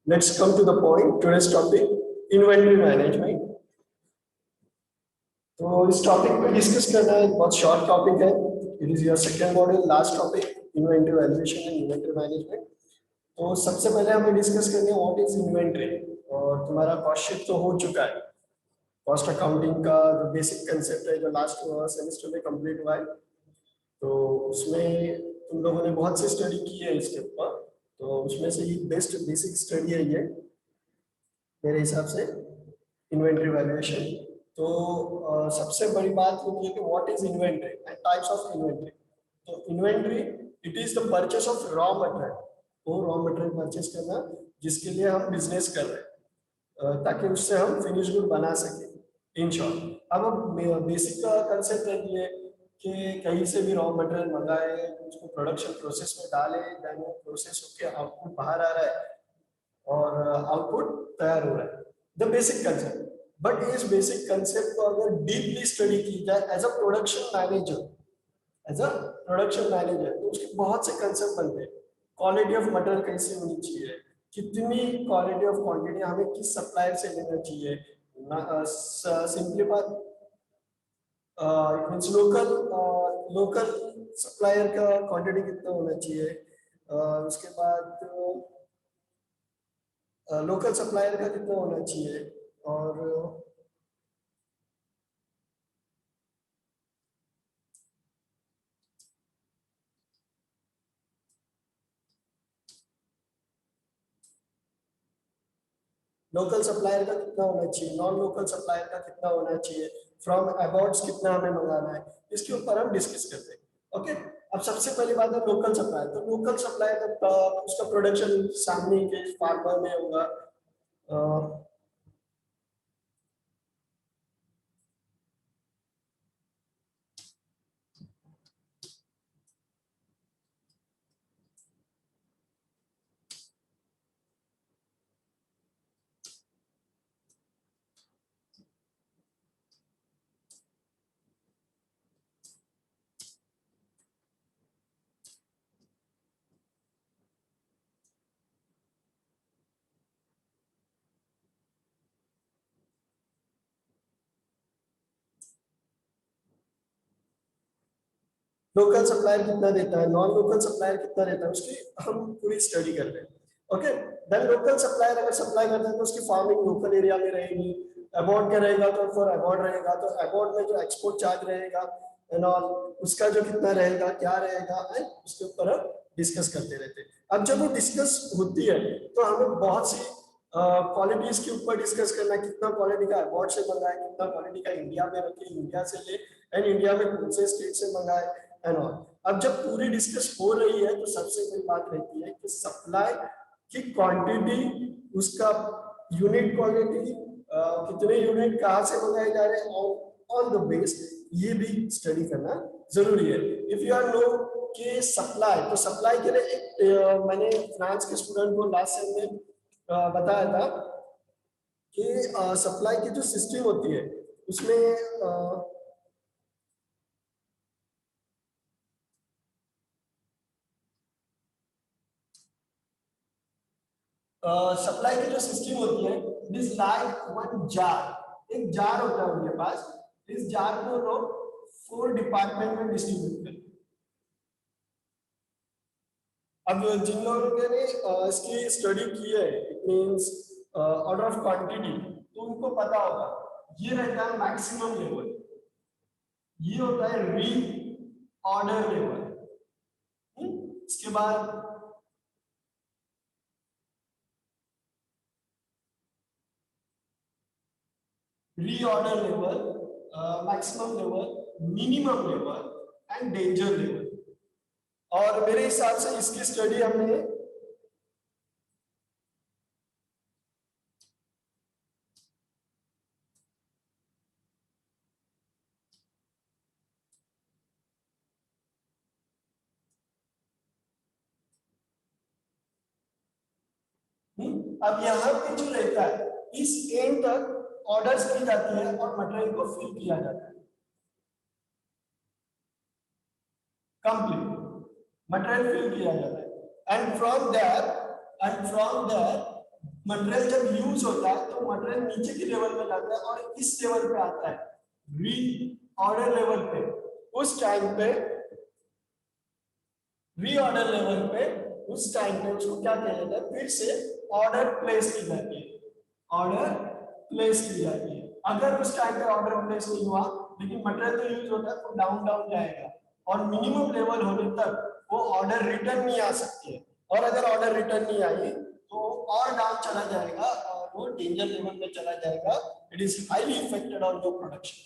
Let's come to the point. Today's topic, inventory management. तो इस topic पे discuss करना है, बहुत शॉर्ट टॉपिक है. It is your second module, last topic, inventory valuation and inventory management. तो सबसे पहले हमें डिस्कस करनी है व्हाट इज इन्वेंटरी. और तुम्हारा कॉस्ट शीट तो हो चुका है. कॉस्ट अकाउंटिंग का जो बेसिक कंसेप्ट है जो लास्ट सेमेस्टर में कंप्लीट हुआ है, तो उसमें तुम लोगों ने बहुत सी स्टडी की है इसके ऊपर. तो उसमें से ये बेस्ट बेसिक स्टडी है ये मेरे हिसाब से, इन्वेंटरी वैल्यूएशन. तो सबसे बड़ी बात होती है कि what is inventory and types of inventory. तो inventory it is the purchase of raw material. वो रॉ मटेरियल परचेस करना जिसके लिए हम बिजनेस कर रहे हैं, ताकि उससे हम फिनिश गुड बना सके. इन शॉर्ट, अब बेसिक कंसेप्ट है ये कि कहीं से भी रॉ मटेरियल मंगाए, उसको प्रोडक्शन प्रोसेस में डाले, देन वो प्रोसेस होकर आउटपुट बाहर आ रहा है और आउटपुट तैयार हो रहा है. The basic concept. बट इस बेसिक कंसेप्ट को अगर डीपली स्टडी की जाए एज अ प्रोडक्शन मैनेजर, तो उसके बहुत से कंसेप्ट बनते हैं. क्वालिटी ऑफ मटेरियल कैसे होनी चाहिए, कितनी क्वालिटी ऑफ क्वांटिटी हमें किस सप्लायर से लेना चाहिए. सिंपली बात, मींस लोकल सप्लायर का क्वांटिटी कितना होना चाहिए. उसके बाद लोकल सप्लायर का कितना होना चाहिए. और लोकल सप्लायर का कितना होना चाहिए, नॉन लोकल सप्लायर का कितना होना चाहिए, फ्रॉम अबाउट्स कितना हमें मंगाना है, इसके ऊपर हम डिस्कस करते हैं. ओके. अब सबसे पहली बात है लोकल सप्लायर. तो लोकल सप्लायर का उसका प्रोडक्शन सामने के फार्मर में होगा. लोकल सप्लायर कितना देता है, नॉन लोकल सप्लायर कितना देता है, उसकी हम पूरी स्टडी कर रहे हैं. ओके. देन लोकल सप्लायर अगर सप्लाई करता है तो उसकी फार्मिंग लोकल एरिया में रहेगी. अबॉर्ड का रहेगा तो फॉर अबॉर्ड रहेगा, तो अबॉर्ड में जो एक्सपोर्ट चार्ज रहेगा एंड ऑल, उसका जो कितना रहेगा, क्या रहेगा, एंड उसके ऊपर हम डिस्कस करते रहते हैं. अब जब वो डिस्कस होती है तो हमें बहुत सी क्वालिटीज के ऊपर डिस्कस करना, कितना क्वालिटी का अबॉर्ड से मंगाए, कितना क्वालिटी का इंडिया में रखे, इंडिया से ले, एंड इंडिया में कौन से स्टेट से मंगाए एंड ऑल. अब जब पूरी डिस्कस हो रही है तो सबसे बड़ी बात रहती है कि सप्लाई की क्वांटिटी, उसका यूनिट क्वालिटी, कितने यूनिट कहाँ से मंगाए जा रहे हैं, और ऑन द बेस ये भी स्टडी करना जरूरी है. इफ यू आर नो कि सप्लाई, तो सप्लाई के लिए एक मैंने फ्रांस के स्टूडेंट को लास्ट सेम में बताया था कि सप्लाई की जो सिस्टम होती है उसमें सप्लाई की जो सिस्टम होती है, it is like one jar. एक जार होता है उनके पास. इस जार को लोग 4 डिपार्टमेंट में डिस्ट्रीब्यूट करते हैं. अब जिन लोगों ने इसकी स्टडी की है, it means order of quantity, तो उनको पता होगा ये रहता है मैक्सिमम लेवल, ये होता है री ऑर्डर लेवल. इसके बाद reorder level, maximum level, minimum level and danger level. और मेरे हिसाब से इसकी स्टडी हमने अब यहाँ पे जो रहता है, इस एंड तक ऑर्डर्स की जाती है और मटेरियल को फिल किया जाता है. कंप्लीट मटेरियल फिल किया जाता है. एंड फ्रॉम देयर मटेरियल जब यूज होता है तो मटेरियल नीचे के लेवल में जाता है और इस लेवल पे आता है, री ऑर्डर लेवल पे। उस टाइम पे रीऑर्डर लेवल पे, उस टाइम पे उसको क्या किया जाता है, फिर से ऑर्डर प्लेस की जाती है, ऑर्डर प्लेस की जाती है। अगर उस टाइम पे ऑर्डर प्लेस नहीं हुआ लेकिन मटेरियल तो यूज होता है तो डाउन डाउन जाएगा और मिनिमम लेवल होने तक वो ऑर्डर रिटर्न नहीं आ सकती है। और अगर ऑर्डर रिटर्न नहीं आई तो और डाउन चला जाएगा और वो डेंजर लेवल पे चला जाएगा। It is highly affected on the production,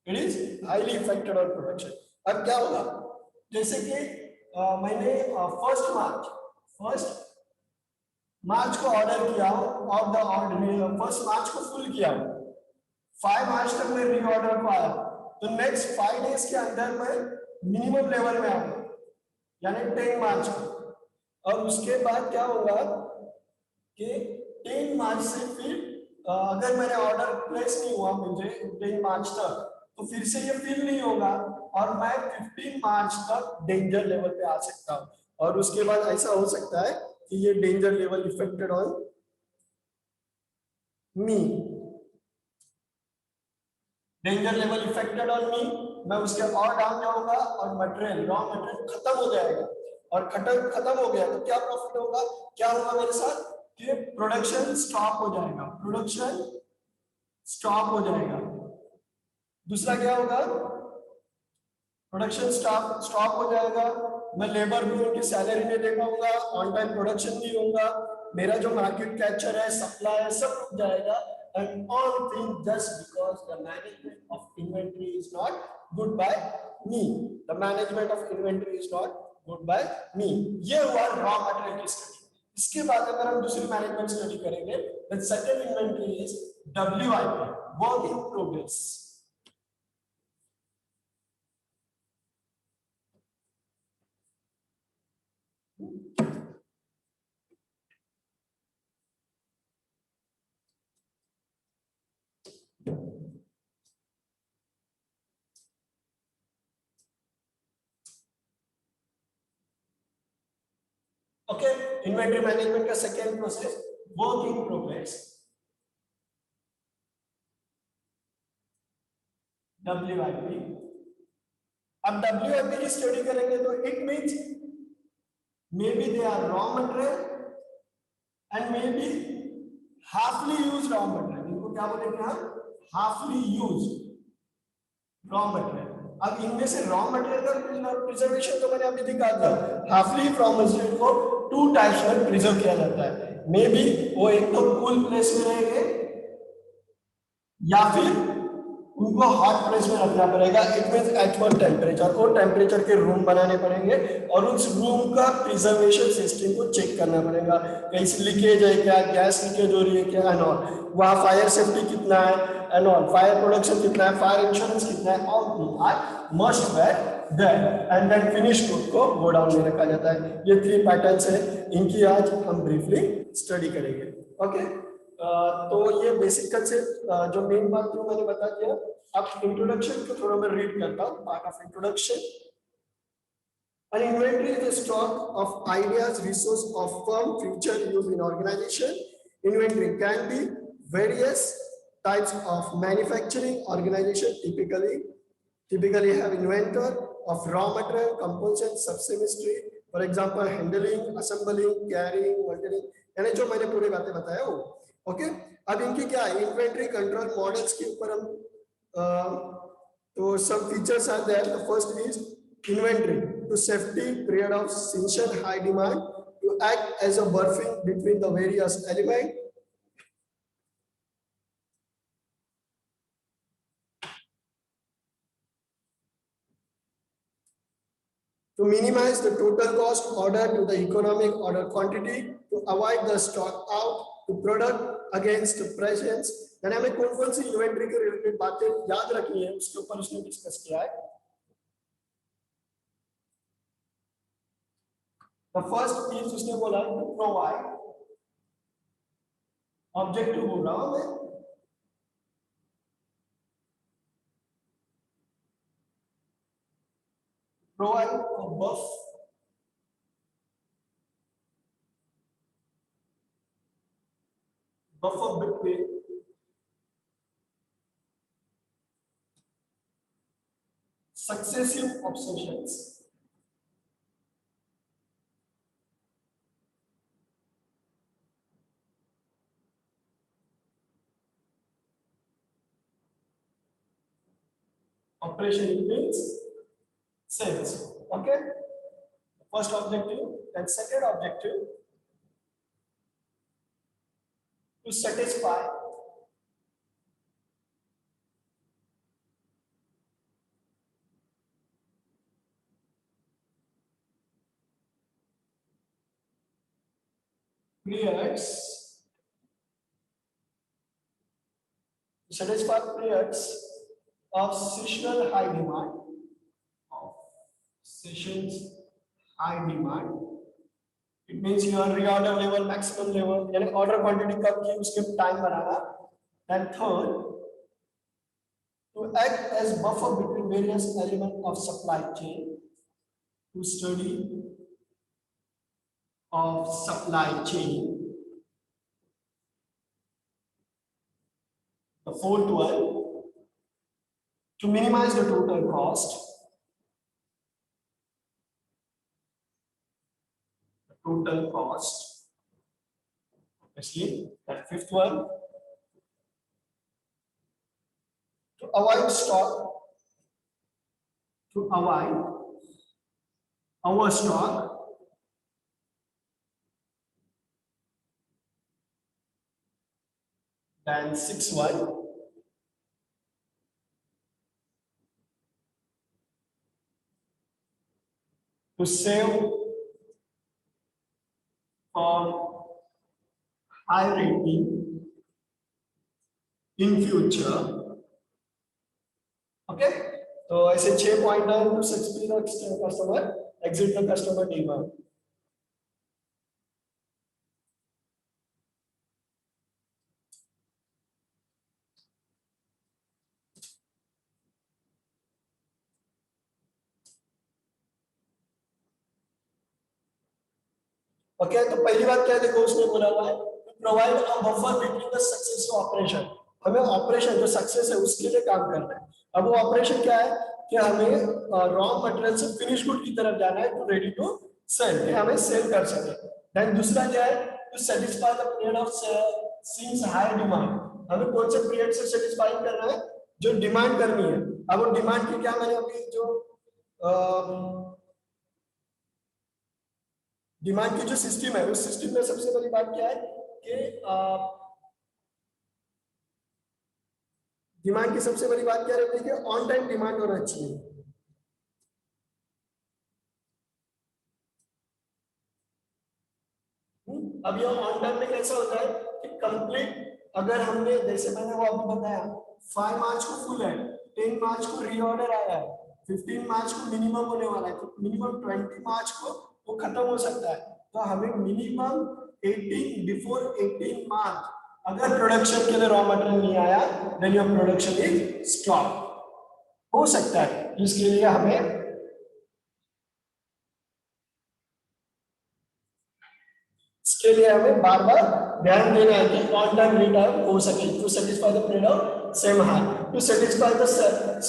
it is highly affected on production. अब क्या होगा, जैसे कि मैंने फर्स्ट मार्च को ऑर्डर किया और द ऑर्डर फर्स्ट मार्च को फुल किया, 5 मार्च तक मैं रीऑर्डर को आया, तो नेक्स्ट 5 डेज के अंदर मैं मिनिमम लेवल में आऊंगा यानी 10 मार्च को। और उसके बाद क्या होगा कि 10 मार्च से फिर अगर मैंने ऑर्डर प्लेस नहीं हुआ मुझे 10 मार्च तक तो फिर से ये फिल नहीं होगा और मैं 15 मार्च तक डेंजर लेवल पे आ सकता हूँ। और उसके बाद ऐसा हो सकता है कि ये danger level affected on me, danger level affected on me, मैं उसके और डाउन जाऊंगा और मटेरियल रॉ मटेरियल खत्म हो जाएगा। और खत्म हो गया तो क्या प्रॉफिट होगा, क्या होगा मेरे साथ कि प्रोडक्शन स्टॉप हो जाएगा, प्रोडक्शन स्टॉप हो जाएगा। दूसरा क्या होगा, प्रोडक्शन स्टॉप स्टॉप हो जाएगा, मैं लेबर को उनकी सैलरी नहीं दे पाऊंगा, ऑन टाइम प्रोडक्शन नहीं होगा, मेरा जो मार्केट कैप्चर है, सप्लाई है, सब रुक जाएगा। And all thing just because the management of inventory is not good by me, the management of inventory is not good by me. ये हुआ रॉ मटेरियल की स्टडी। इसके बाद अगर हम दूसरी मैनेजमेंट स्टडी करेंगे, the second inventory is WIP, work in progress. Okay, inventory management का second process work in progress, WIP। अब WIP की स्टडी करेंगे तो it means may be they are raw material and may be halfly use raw material. इनको क्या बोलेंगे हम, हाफली use raw material. अब इनमें से रॉ मटेरियल का प्रिजर्वेशन तो मैंने अभी दिखा दिया, हाफली रॉ मटेरियल को 2 टाइप्स में प्रिजर्व किया जाता है। मे बी वो एक तो कूल प्लेस में रहेंगे या फिर उनको हॉट प्लेस में रखना पड़ेगा। It means at one temperature, और टेम्परेचर के रूम बनाने पड़ेंगे और उस रूम का प्रिजर्वेशन सिस्टम को चेक करना पड़ेगा, कहीं से लीकेज है क्या, गैस लीकेज हो रही है क्या, एंड ऑल, वहाँ फायर सेफ्टी कितना है एंड ऑल, फायर प्रोडक्शन कितना है, फायर इंश्योरेंस कितना है, all thing are must where there and then finish good को गोडाउन में रखा जाता है। ये 3 पैटर्न्स है, इनकी आज हम ब्रीफली स्टडी करेंगे। ओके, तो ये बेसिक कंसेप्ट जो मेन बात जो मैंने बता दिया। अब इंट्रोडक्शन को थोड़ा मैं रीड करता हूँ, part of introduction. An inventory is a stock of ideas, resource of firm future use in organization. Inventory can be various types of manufacturing organization. Typically have inventor of raw material, components, subchemistry. For example, handling, assembling, carrying, maintaining. यानी जो मैंने पूरी बातें बताया वो। Okay, अब इनकी क्या है, इन्वेंटरी कंट्रोल मॉडल्स के ऊपर हम तो some features are there. The first is inventory to safety period of essential high demand to act as a buffering between the various elements. To minimize the total cost order to the economic order quantity, to avoid the stock out, to product against presence. यानी हमें कौन-कौन सी inventory के related बातें याद रखनी है उसके ऊपर उसने डिस्कस किया है। The first is उसने बोला to provide, ऑब्जेक्टिव बोल रहा हूं मैं, provide a buff buffer between successive operations operation means cells. Okay, first objective and second objective to satisfy periods periods of seasonal high demand of sessions high demand. It means your reorder level, maximum level, यानी order quantity कब की उसके time banana. And third, to act as buffer between various elements of supply chain, to study of supply chain. The fourth one, to minimize the total cost. The total cost. Obviously, that fifth one, to avoid stock, to avoid overstock. Then sixth one, to save for high rating in future. Okay, तो ऐसे 6 point है to succeed customer exit the customer demand. Okay तो पहली बात क्या देखो उसने बोला हुआ है provide a buffer between the successful operation. हमें ऑपरेशन जो सक्सेस है उसके लिए काम करना है. अब वो ऑपरेशन क्या है कि हमें रॉ मटेरियल से फिनिश गुड की तरफ जाना है टू रेडी टू सेल, कि हमें सेल कर सके. देन दूसरा क्या है to satisfy the period of seasons high demand. हमें कौन से पीरियड से सेटिस्फाई करना है जो डिमांड करनी है. अब वो डिमांड की क्या मैंने अभी जो डिमांड की जो सिस्टम है उस सिस्टम में सबसे बड़ी बात क्या है कि डिमांड की सबसे बड़ी बात क्या रहती है कि ऑन टाइम डिमांड होना चाहिए. अब ये ऑन टाइम में कैसा होता है कि कंप्लीट अगर हमने जैसे मैंने वो अभी बताया 5 मार्च को फुल है, 10 मार्च को रीऑर्डर आया है, 15 मार्च को मिनिमम होने वाला है, तो मिनिमम 20 मार्च को वो खत्म हो सकता है. तो हमें मिनिमम 18 बिफोर 18 मार्च अगर प्रोडक्शन के लिए रॉ मटेरियल नहीं आया then your production is stop. हो सकता है जिसके लिए हमें इसके लिए हमें बार बार ध्यान देना है कि ऑन टाइम रिटर्न हो सके to satisfy the period of same high to satisfy the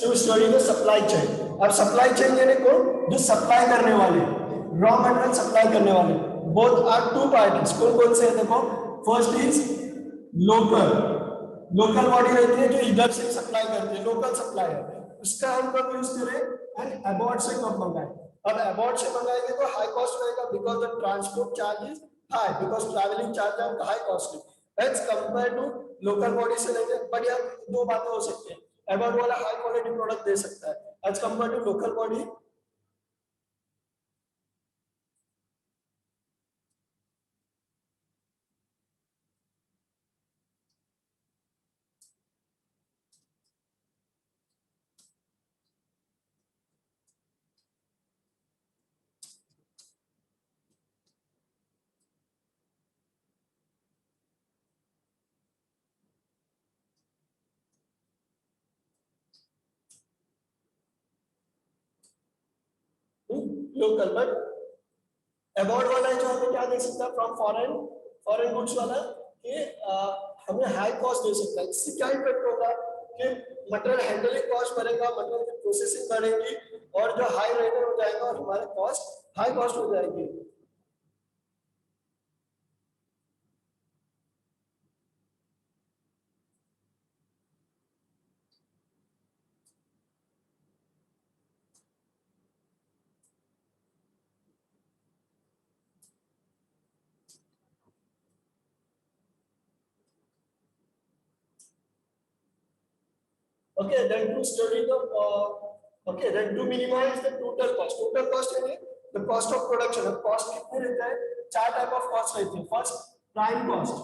to study the supply chain. अब सप्लाई चेन यानी कौन जो सप्लाई करने वाले रॉ मटेरियल सप्लाई करने वाले बोथ आर टू पार्टीज. कौन कौन से है देखो. फर्स्ट इज लोकल बॉडी रहती है जो इधर से सप्लाई करती है, लोकल सप्लायर. उसका हम कब यूज करें एंड अबॉर्ड से कब मंगाएं. अब अबॉर्ड से मंगाएंगे तो हाई कॉस्ट रहेगा because the transport charge is high because traveling charge are high costly as compared to local body से लेंगे. बट यार दो बातें हो सकती है. अबॉर्ड वाला हाई क्वालिटी प्रोडक्ट दे सकता है as compared to local body local. But aboard वाला जो हमें क्या दे सकता है फ्रॉम फॉरेन गुड्स वाला कि हमें हाई कॉस्ट दे सकता है। इससे क्या इफेक्ट होगा कि मटेरियल हैंडलिंग कॉस्ट बढ़ेगा, मटेरियल की प्रोसेसिंग बढ़ेगी और जो हाई रेट हो जाएगा और हमारे कॉस्ट हाई कॉस्ट हो जाएगी। Okay, then to study the okay, then to minimize the total cost. Total cost यानी the cost of production. अब cost कितने रहता है? चार type of cost रहते हैं. First prime cost,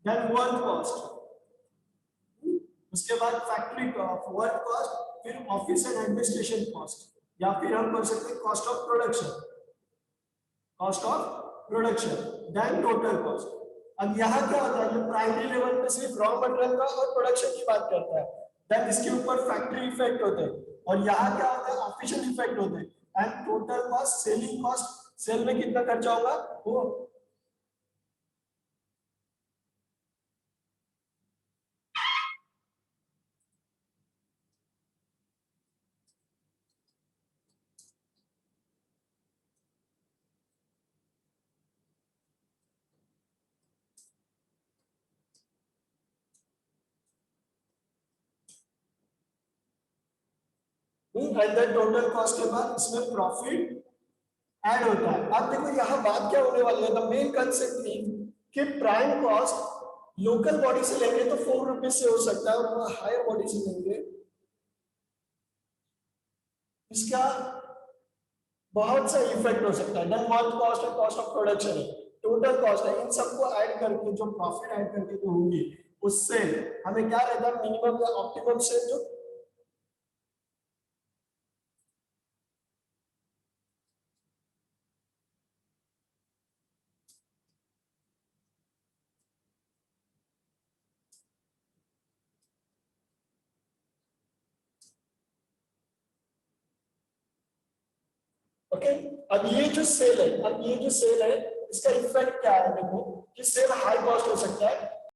then work cost, उसके बाद factory work cost, फिर office and administration cost, या फिर हम कर सकते हैं cost of production, then total cost. अब यहाँ क्या होता है, ये प्राइमरी लेवल पे सिर्फ रॉ मटेरियल का और प्रोडक्शन की बात करता है, देन इसके ऊपर फैक्ट्री इफेक्ट होते हैं और यहाँ क्या होता है ऑफिशियल इफेक्ट होते हैं, and total cost selling cost, sale में कितना खर्चा होगा वो। एंड देन टोटल कॉस्ट के बाद इसमें प्रॉफिट ऐड होता है। अब देखो यहाँ बात क्या होने वाली है, द मेन कंसेप्ट इज कि प्राइम कॉस्ट लोकल बॉडी से लेंगे तो 4 रुपीज से हो सकता है, और हम हायर बॉडी से लेंगे इसका बहुत सा इफेक्ट हो सकता है। देन वर्क कॉस्ट है, कॉस्ट ऑफ प्रोडक्शन है, टोटल कॉस्ट है, इन सबको ऐड करके जो प्रॉफिट ऐड करके जो होगी उससे हमें क्या रहता है मिनिमम या ऑप्टिमम से जो ओके। अब ये जो सेल है, इसका इफेक्ट क्या है देखो कि सेल हाई कॉस्ट हो सकता है